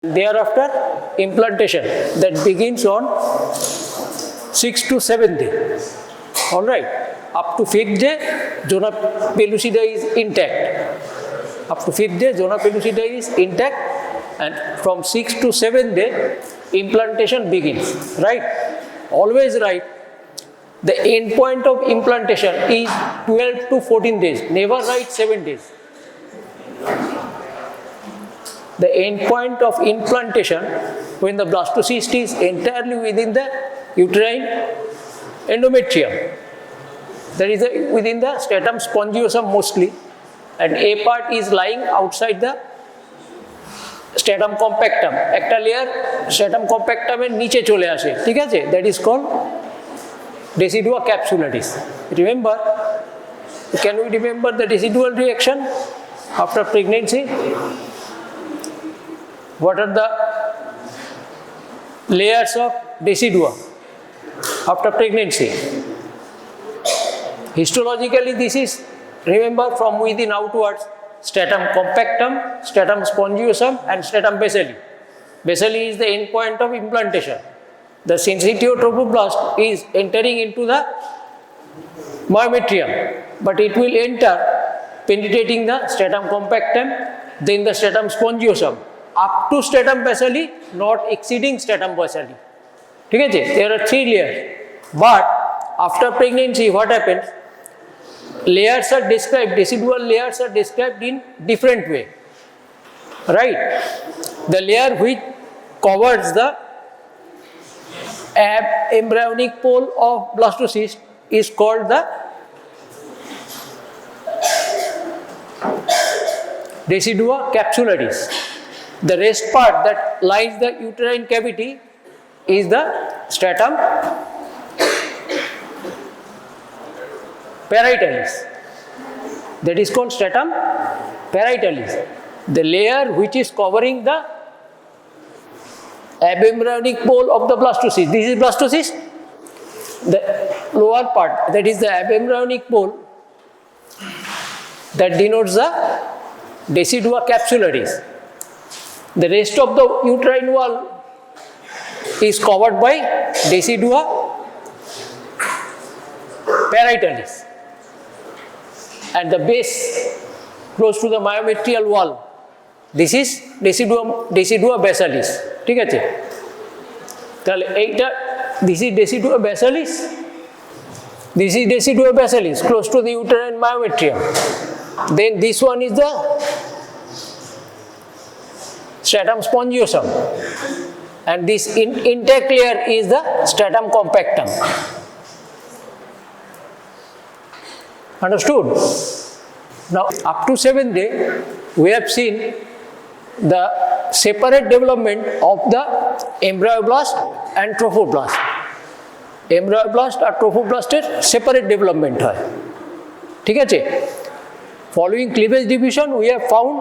Thereafter, implantation that begins on 6th to 7th day. All right. Up to 5th day, zona pellucida is intact. Up to 5th day, zona pellucida is intact, and from 6th to 7th day, implantation begins. Right? Always right. The end point of implantation is 12 to 14 days. Never write 7 days. The end point of implantation, when the blastocyst is entirely within the uterine endometrium, that is within the stratum spongiosum mostly, and a part is lying outside the stratum compactum. একটা layer stratum compactum এর নিচে চলে আসে, ঠিক আছে? That is called decidua capsularis. Remember? Can we remember the decidual reaction after pregnancy? What are the layers of decidua after pregnancy? Histologically, this is, remember, from within outwards: stratum compactum, stratum spongiosum, and stratum basali. Basali is the end point of implantation. The syncytiotrophoblast is entering into the myometrium, but it will enter penetrating the stratum compactum, then the stratum spongiosum, up to stratum basali, not exceeding stratum basali. Okay? There are 3 layers. But after pregnancy, what happens? Layers are described, decidual layers are described in different way. Right? The layer which covers the embryonic pole of blastocyst is called the decidua capsularis. The rest part that lines the uterine cavity is the stratum parietalis. That is called stratum parietalis. The layer which is covering the abembryonic pole of the blastocyst. This is blastocyst. The lower part, that is the abembryonic pole, that denotes the decidua capsularis. The rest of the uterine wall is covered by decidua parietalis, and the base close to the myometrial wall, this is decidua basalis. ঠিক আছে? তাহলে এইটা, this is decidua basalis, this is decidua basalis close to the uterine myometrium. Then this one is the stratum spongiosum, and this intact layer is the stratum compactum. Understood? Now, up to 7th day, we have seen the separate development of the embryoblast and trophoblast. Embryoblast or trophoblast er separate development hoy. ঠিক আছে? Following cleavage division, we have found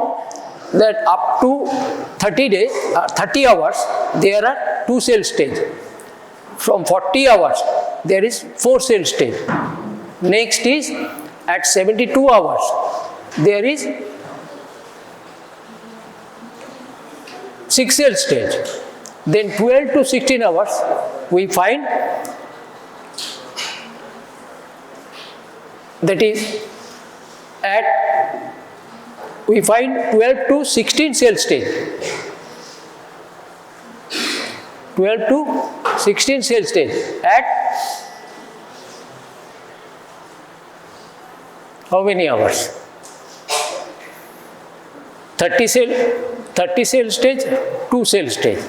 that up to 30 hours, there are 2 cell stage. From 40 hours, there is 4 cell stage. Next is at 72 hours, there is 6 cell stage. Then 12 to 16 hours, we find that is at, we find 12 to 16 cell stage. 12 to 16 cell stage at how many hours? 30 cell stage, 2 cell stage.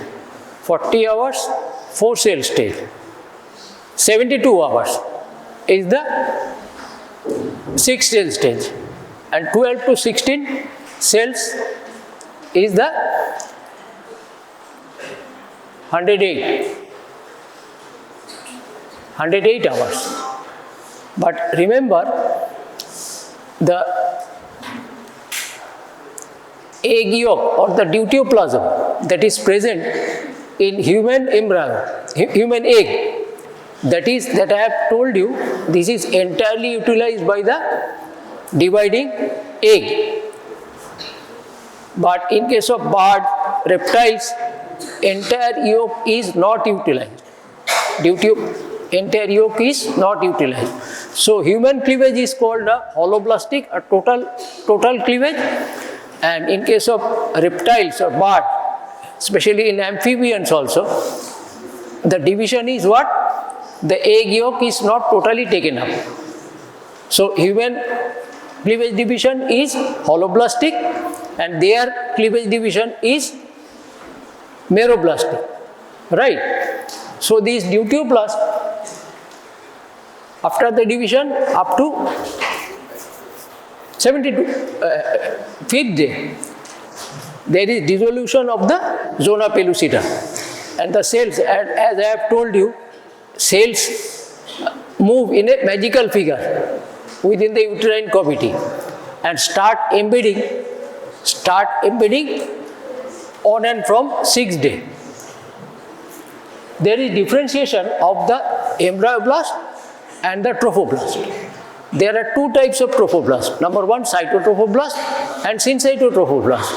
40 hours, 4 cell stage. 72 hours is the 6 cell stage, and 12 to 16 cells is the 108 hours. But remember, the egg yolk or the deuteoplasm that is present in human embryo, human egg, that I have told you, this is entirely utilized by the dividing egg. But in case of bird, reptiles, entire yolk is not utilized. Due to entire yolk is not utilized. So human cleavage is called a holoblastic, a total cleavage. And in case of reptiles or bird, especially in amphibians also, the division is what? The egg yolk is not totally taken up. So human cleavage division is holoblastic and their cleavage division is meroblastic, right? So these deuteoblast, after the division up to 5th day, there is dissolution of the zona pellucida, and the cells, as I have told you, cells move in a magical figure within the uterine cavity and start embedding on and from 6th day. There is differentiation of the embryoblast and the trophoblast. There are two types of trophoblast. Number one, cytotrophoblast and syncytotrophoblast.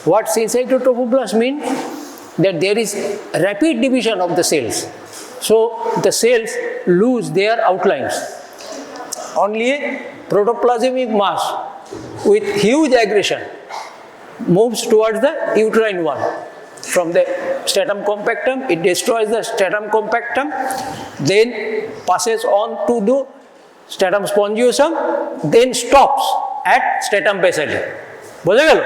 What syncytotrophoblast means? That there is rapid division of the cells. So the cells lose their outlines. Only a protoplasmic mass with huge aggression moves towards the uterine wall. From the stratum compactum, it destroys the stratum compactum, then passes on to the stratum spongiosum, then stops at stratum basale. বোঝা গেল?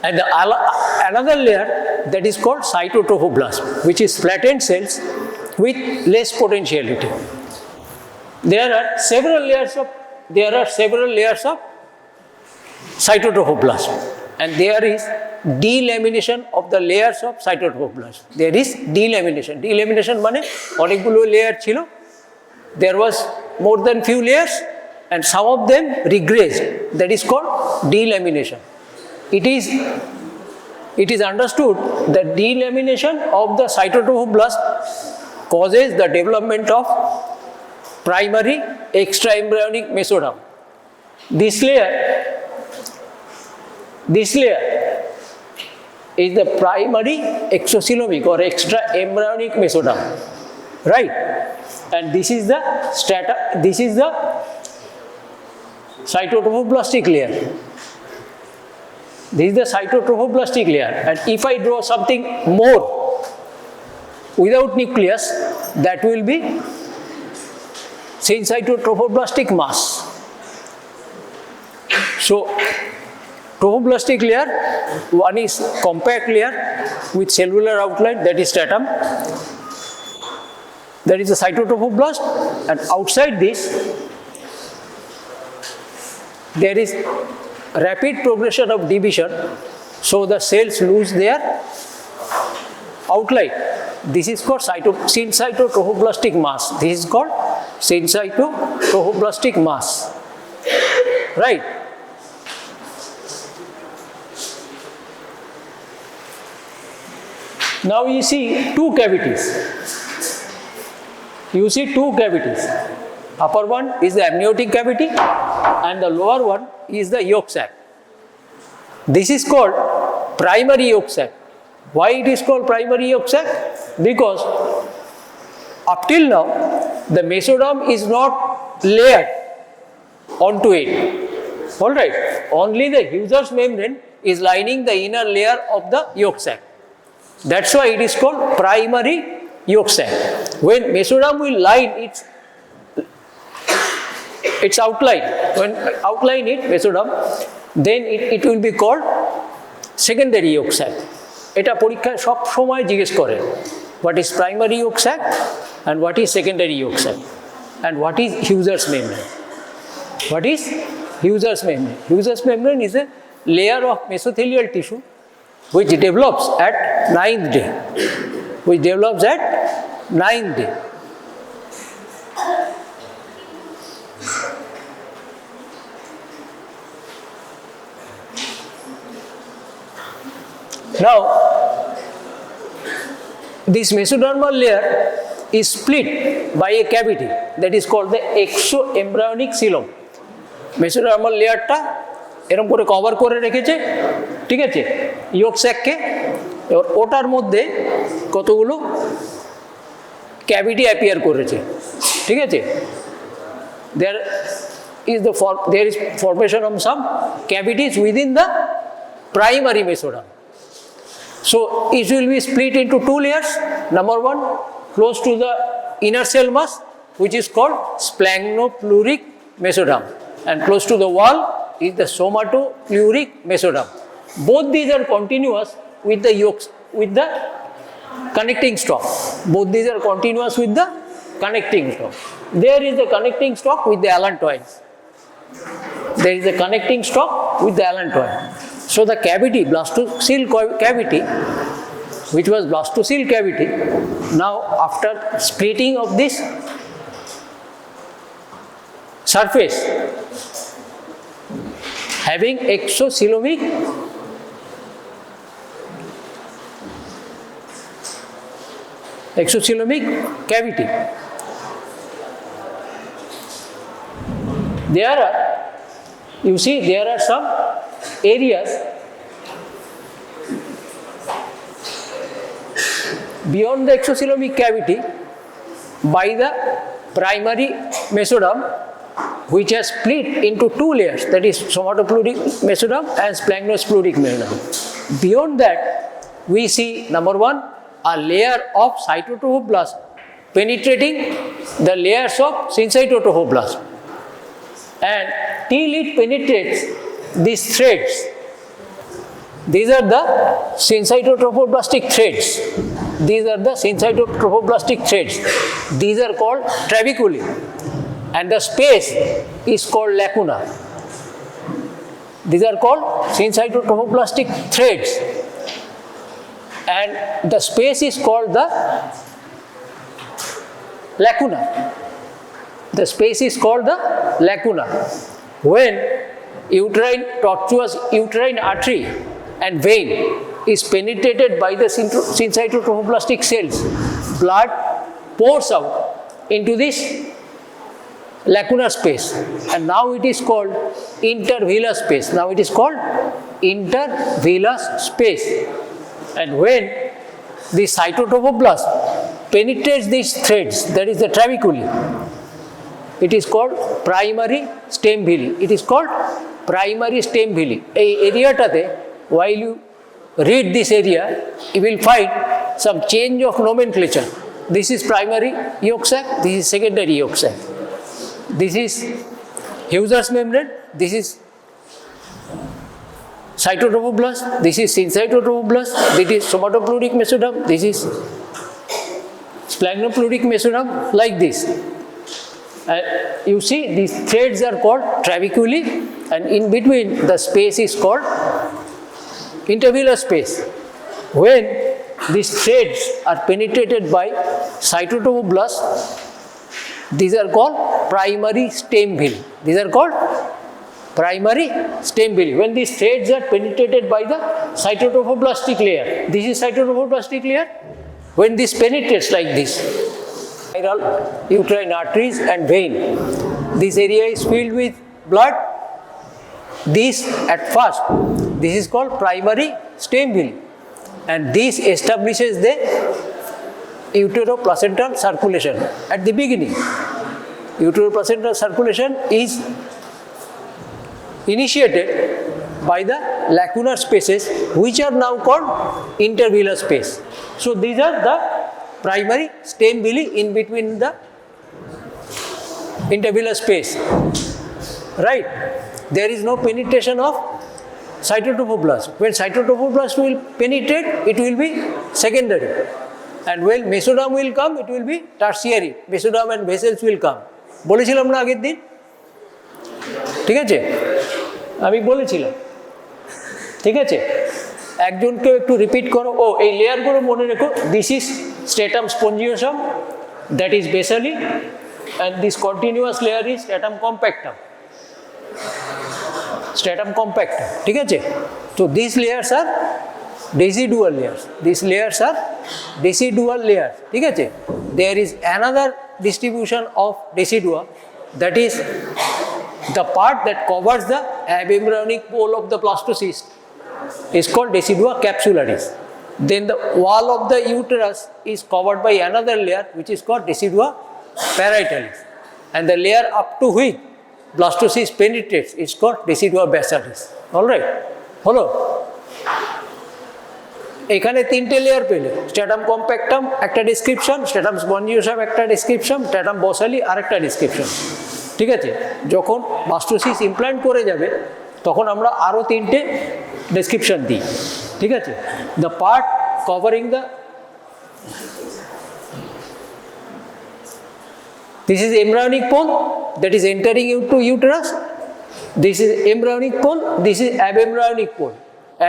And another layer that is called cytotrophoblast, which is flattened cells with less potentiality. There are several layers of cytotrophoblast, and there is delamination of the layers of cytotrophoblast. There is delamination. Delamination মানে অনেকগুলো layer ছিল. There was more than few layers, and some of them regressed. That is called delamination. It is understood that delamination of the cytotrophoblast causes the development of primary extraembryonic mesoderm. This layer is the primary exocoelomic or extraembryonic mesoderm, right? And this is the cytotrophoblastic layer. This is the cytotrophoblastic layer, and if I draw something more without nucleus, that will be syncytotrophoblastic mass. So trophoblastic layer, one is compact layer with cellular outline, that is stratum. That is the cytotrophoblast, and outside this there is rapid progression of division, so the cells lose their outline. This is called syncytotrophoblastic mass. This is called syncytotrophoblastic mass, right? Now you see two cavities. Upper one is the amniotic cavity and the lower one is the yolk sac. This is called primary yolk sac. Why it is called primary yolk sac? Because up till now the mesoderm is not layered onto it. Alright, only the Hughes membrane is lining the inner layer of the yolk sac. That's why it is called primary yolk sac. When mesoderm will line its outline, when outline it mesoderm, then it will be called secondary yolk sac. এটা পরীক্ষায় সব সময় জিজ্ঞেস করে, what is primary yolk sac and what is secondary yolk sac and what is Hughes membrane. What is Hughes membrane? Hughes membrane is a layer of mesothelial tissue which develops at 9th day. Now, this mesodermal layer is split by a cavity that is called the exoembryonic coelom. Mesodermal লেয়ারটা এরকম করে cover করে রেখেছে, ঠিক আছে, ইয়ক স্যাককে। এবার ওটার মধ্যে কতগুলো ক্যাভিটি অ্যাপিয়ার করেছে, ঠিক আছে। there is formation of some cavities within the primary mesoderm. So it will be split into two layers. Number one, close to the inner cell mass, which is called splagnopluric mesoderm, and close to the wall is the somatopluric mesoderm. Both these are continuous with the yolks, with the connecting stalk. Both these are continuous with the connecting stalk. There is the connecting stalk with the allantoids. There is a connecting stalk with the allantoid. So the cavity, blastocele cavity, which was blastocele cavity, now after splitting of this surface, having exocoelomic cavity, there are, you see, there are some areas beyond the exocoelomic cavity by the primary mesoderm, which has split into two layers, that is somatopluric mesoderm and splagnopluric mesoderm. Beyond that, we see, number one, a layer of cytotrophoblast penetrating the layers of syncytotrophoblast, and till it penetrates these threads, these are the syncytotrophoblastic threads. These are the syncytotrophoblastic threads. These are called trabeculae, and the space is called lacuna. These are called syncytotrophoblastic threads, and the space is called the lacuna. The space is called the lacuna. When tortuous uterine artery and vein is penetrated by the syncytotrophoblastic cells, blood pours out into this lacunar space, and now it is called intervillous space. Now it is called intervillous space. And when the cytotrophoblast penetrates these threads, that is the trabeculae, it is called primary stem villi. It is called primary stem villi. এই এরিয়াটাতে, while you read this area, you will find some change of nomenclature. This is primary yolk sac, this is secondary yolk sac. This is Husser's membrane, this is cytotrophoblast, this is syncytotrophoblast, this is somatopluric mesoderm, this is splagnopluric mesoderm, like this. You see, these threads are called trabeculae, and in between the space is called intervillous space. When these threads are penetrated by cytotrophoblast, these are called primary stem villi. These are called primary stem villi. When these threads are penetrated by the cytotrophoblast layer, this is cytotrophoblast layer. When this penetrates like this, spiral uterine arteries and vein, this area is filled with blood. This at first, this is called primary stem villi, and this establishes the uteroplacental circulation. At the beginning, uteroplacental circulation is initiated by the lacunar spaces, which are now called intervillous space. So these are the primary stem villi in between the intervillous space, right? There is no penetration of cytotrophoblast. When cytotrophoblast will penetrate, it will be secondary, and when mesoderm will come, it will be tertiary. Mesoderm and vessels will come. বলেছিলাম না আগের দিন, ঠিক আছে, আমি বলেছিলাম, ঠিক আছে। একজনকে একটু রিপিট করো। ও, এই লেয়ারগুলো মনে রেখো। This is stratum spongiosum, that is basally, and this continuous layer is stratum compactum. Stratum compactum, ঠিক আছে। So these layers are decidual layers. These layers are decidual layers. ठीक है? There is another distribution of decidua, that is the part that covers the abembryonic pole of the blastocyst is called decidua capsularis. Then the wall of the uterus is covered by another layer which is called decidua parietalis, and the layer up to which blastocyst penetrates is called decidua basalis. Alright? হলো? এখানে তিনটে layer পেলে, স্ট্যাটাম compactum একটা description, স্ট্যাটাম spongiosum একটা description, স্ট্যাটাম বসালি আরেকটা description. ঠিক আছে? যখন ব্লাস্টোসিস্ট ইমপ্ল্যান্ট করে যাবে তখন আমরা আরও তিনটে ডেসক্রিপশন দিই। ঠিক আছে? The part covering the, this is embryonic pole that is entering into uterus. This is embryonic pole. This is abembryonic pole.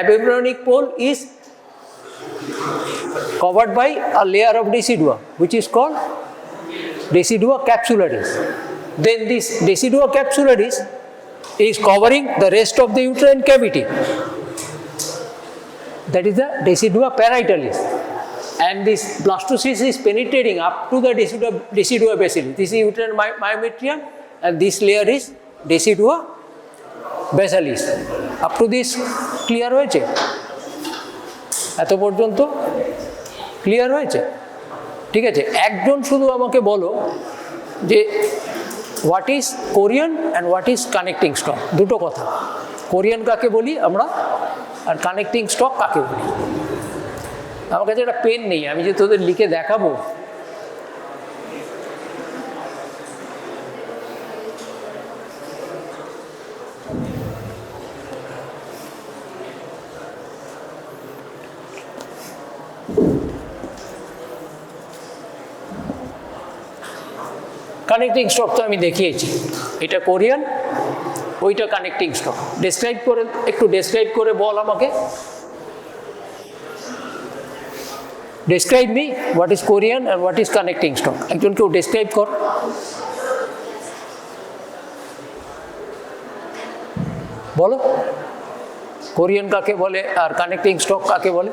Abembryonic pole is covered by a layer of decidua which is called decidua capsularis. Then this decidua capsularis is covering the rest of the uterine cavity. That is the decidua parietalis. And this blastocyst is penetrating up to the decidua basalis. This is uterine myometrium and this layer is decidua basalis. Up to this clear হয়েছে? এত পর্যন্ত clear হয়েছে? ঠিক আছে? একজন শুধু আমাকে বলো যে what is Korean and what is connecting stock, দুটো কথা। কোরিয়ান কাকে বলি আমরা আর কানেক্টিং স্টক কাকে বলি? আমার কাছে একটা পেন নেই, আমি যে তোদের লিখে দেখাবো। কানেক্টিং স্টক তো আমি দেখিয়েছি, এটা কোরিয়ান, ওইটা কানেক্টিং স্টক। ডেসক্রাইব করে, একটু ডেসক্রাইব করে বল আমাকে। Describe me what is Korean and what is connecting stock. একজন কেউ ডেসক্রাইব কর। বলো কোরিয়ান কাকে বলে আর কানেক্টিং স্টক কাকে বলে?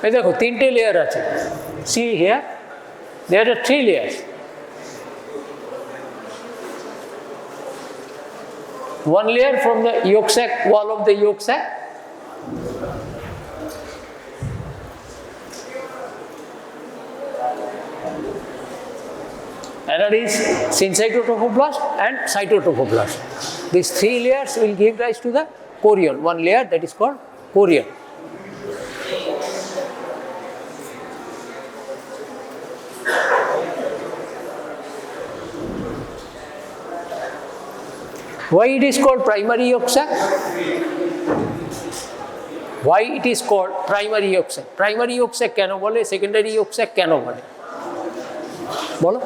এই দেখো তিনটে লেয়ার আছে। See here there are 3 layers. One layer from the yolk sac, wall of the yolk sac. Another is syncytotrophoblast and cytotrophoblast. These 3 layers will give rise to the chorion. One layer that is called chorion. Why it is called primary yolk sac? Why it is called primary yolk sac? Primary yolk sac কেন বলে, secondary yolk sac কেন বলে বলো?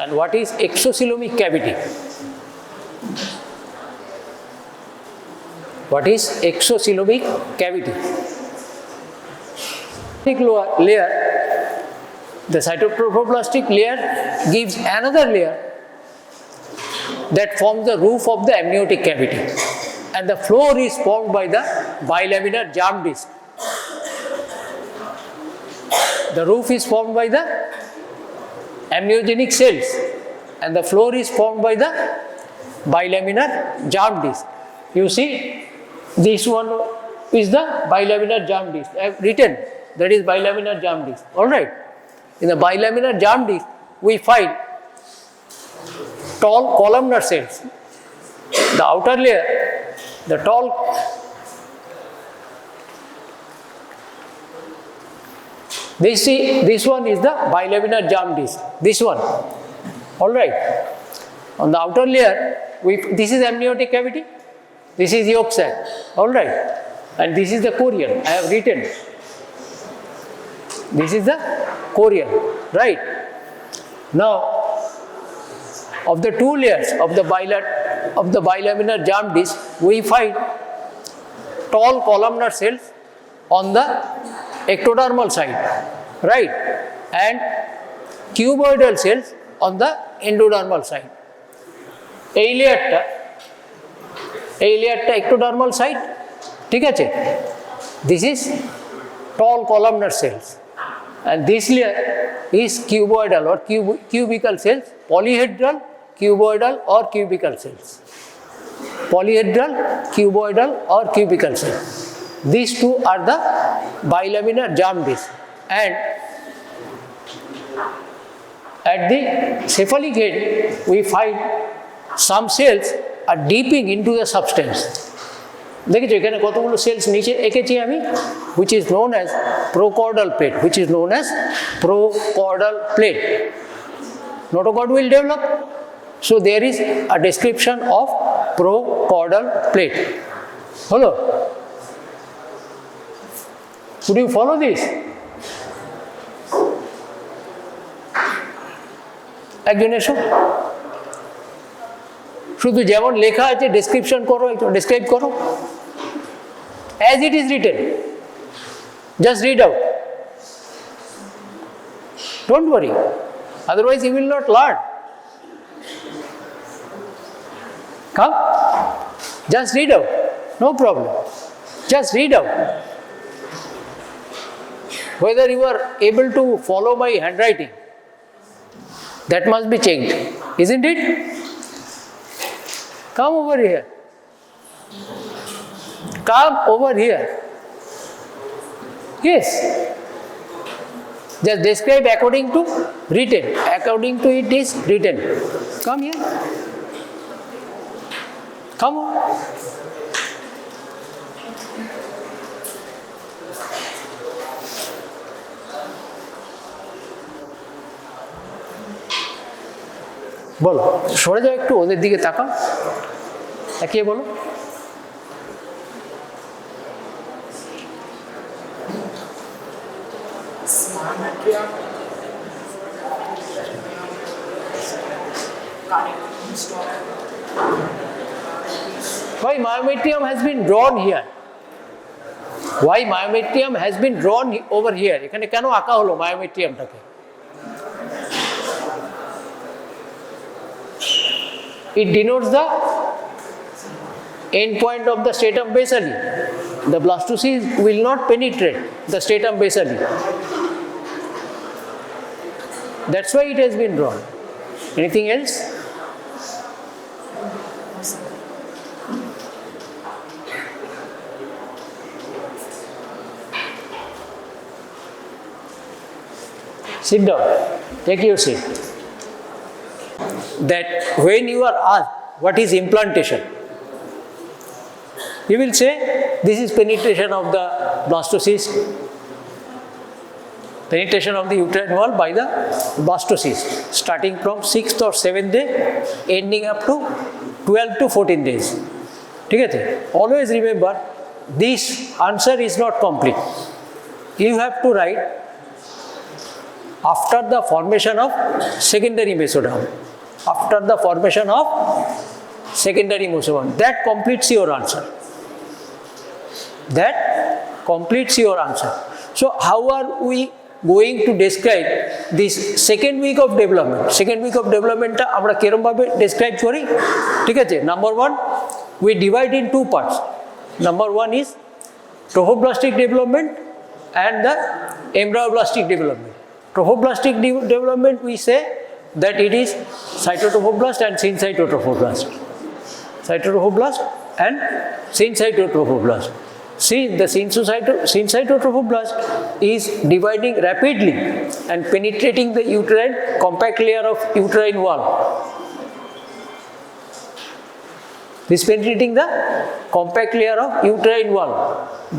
And what is exocoelomic cavity? What is exocoelomic cavity? Layer, the cytotrophoblast layer gives another layer that forms the roof of the amniotic cavity, and the floor is formed by the bilaminar germ disc. The roof is formed by the amniogenic cells and the floor is formed by the bilaminar germ disc. You see, this one is the bilaminar germ disc. I have written that is bilaminar germ disc. All right. In the bilaminar germ disc, we find tall columnar cells. The outer layer, the tall this one is the bilaminar germ disc. This one, all right. On the outer layer, this is amniotic cavity. This is yolk sac, all right. And this is the chorion. I have written. This is the chorion, right? Now, of the 2 layers of the bilaminar germ disc, we find tall columnar cells on the ectodermal side. right? And cuboidal cells on the endodermal side. এই লেয়ারটা ectodermal side, ঠিক আছে? This is tall columnar cells, and this layer is cuboidal or cubical cells, polyhedral, cuboidal or cubical cells. Polyhedral, cuboidal or cubical cells. These two are the bilaminar germ disc, and at the cephalic head we find some cells are deeping into the substance. দেখেছো এখানে কতগুলো sales নিচে এঁকেছি আমি, which is known as procaudal plate, which is known as procaudal plate. Notochord will develop, so there is a description of procaudal plate. Hello, could you follow this? একজন এসো, শুধু যেমন লেখা আছে ডেসক্রিপশন করো, একটু ডেসক্রাইব করো as it is written. Just read out. Don't worry, otherwise you will not learn. Come, just read out, no problem. Just read out. Whether you are able to follow my handwriting, that must be checked, isn't it? Come over here. Come over here. Yes. Just describe according to written. According to it is written. Come here. Come on. বলো, সরে যাও একটু, ওদের দিকে তাকাও, তাকিয়ে বলো। Why myometrium has been drawn here? Why myometrium has been drawn over here? এখানে কেন আঁকা হলো myometriumটাকে? It denotes the end point of the stratum basally. The blastocyst will not penetrate the stratum basally. That's why it has been drawn. Anything else? Sit down. Take your seat. That when you are asked what is implantation, you will say this is penetration of the blastocyst, penetration of the uterine wall by the blastocyst, starting from 6th or 7th day, ending up to 12 to 14 days. ঠিক আছে? Always remember, this answer is not complete. You have to write after the formation of secondary mesoderm. After the formation of secondary mesoderm. That completes your answer. That completes your answer. So how are we going to describe this second week of development? Second week of development টা আমরা কিরকম ভাবে describe করি? ঠিক আছে? Number 1, we divide in two parts. Number 1 is trophoblastic development and the embryoblastic development. Trophoblastic development, we say that it is cytotrophoblast and syncytotrophoblast. Cytotrophoblast and syncytotrophoblast. See, the syncytotrophoblast is dividing rapidly and penetrating the uterine compact layer of uterine wall. This penetrating the compact layer of uterine wall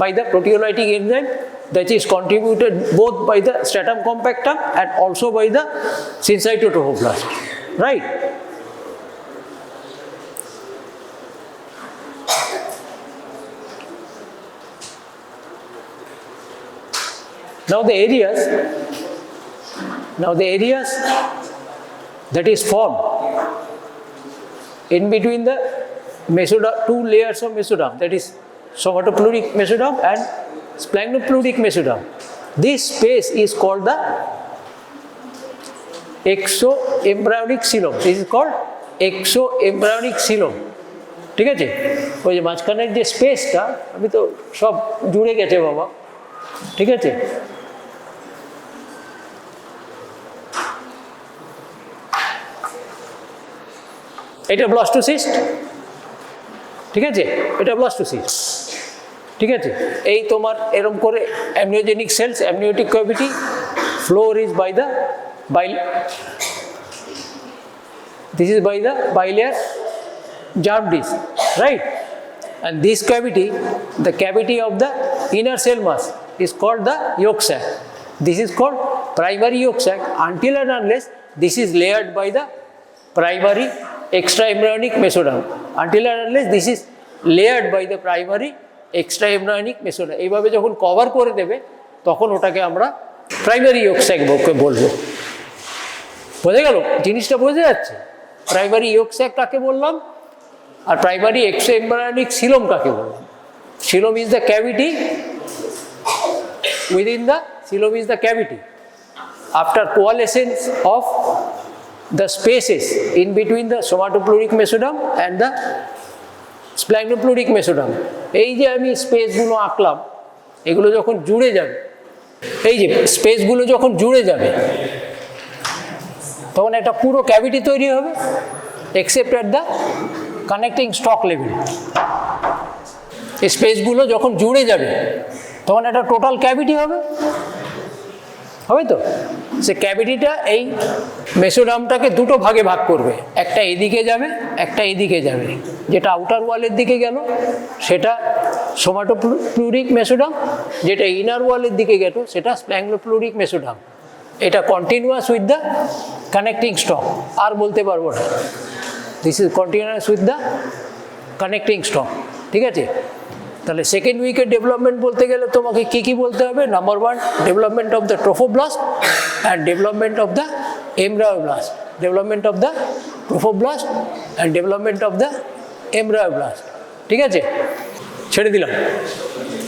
by the proteolytic enzyme that is contributed both by the stratum compactum and also by the syncytotrophoblast, right? Now the areas that is formed in between the mesoderm, two layers of mesoderm, that is somatopleuric mesoderm and splanchnopleutic mesoderm. This space is called the exo-embryonic coelom. This is called exo-embryonic coelom. ঠিক আছে, ওই যে মাঝখানের যে স্পেসটা, আমি তো সব জুড়ে গেছে বাবা, ঠিক আছে। এটা ব্লাস্টোসিস্ট, ঠিক আছে, এটা ব্লাস্টোসিস্ট, ঠিক আছে। এই তোমার এরকম করে amniogenic cells, amniotic cavity, floor is by the this is by the bilayer germ dish, right? And this cavity, the cavity of the inner cell mass, is called the yolk sac. This is called primary yolk sac until and unless this is layered by the primary extraembryonic mesoderm. Until and unless this is layered by the primary extraembryonic mesoderm. এইভাবে যখন cover করে দেবে তখন ওটাকে আমরা primary ইয়ক sec বলবো। বোঝা গেল? জিনিসটা বোঝা যাচ্ছে? প্রাইমারি ইয়ক স্যাক কাকে বললাম আর প্রাইমারি এক্সোএমব্রায়োনিক সিলোম কাকে বললাম? Coelom is the cavity, within the coelom is the cavity. After coalescence of the spaces in between the somatopleuric mesoderm and the splagnopluric mesoderm, এই যে আমি স্পেসগুলো আঁকলাম, এগুলো যখন জুড়ে যাবে, এই যে স্পেসগুলো যখন জুড়ে যাবে তখন একটা পুরো ক্যাভিটি তৈরি হবে, except at the connecting stock level. এই স্পেসগুলো যখন জুড়ে যাবে তখন একটা টোটাল ক্যাভিটি হবে, হবে তো? সে ক্যাভিটিটা এই মেসোডামটাকে দুটো ভাগে ভাগ করবে, একটা এদিকে যাবে, একটা এদিকে যাবে। যেটা আউটার ওয়ালের দিকে গেল সেটা সোমাটোপ্লুরিক মেসোডাম, যেটা ইনার ওয়ালের দিকে গেল সেটা স্প্ল্যাঙ্গোপ্লুরিক মেসোডাম। এটা continuous with the connecting stalk, আর বলতে পারবো না। This is continuous with the connecting stalk, ঠিক আছে? তাহলে সেকেন্ড উইকের ডেভেলপমেন্ট বলতে গেলে তোমাকে কী কী বলতে হবে? Number one, development of the trophoblast and development of the embryoblast, development of the trophoblast and development of the embryoblast, ঠিক আছে? ছেড়ে দিলাম।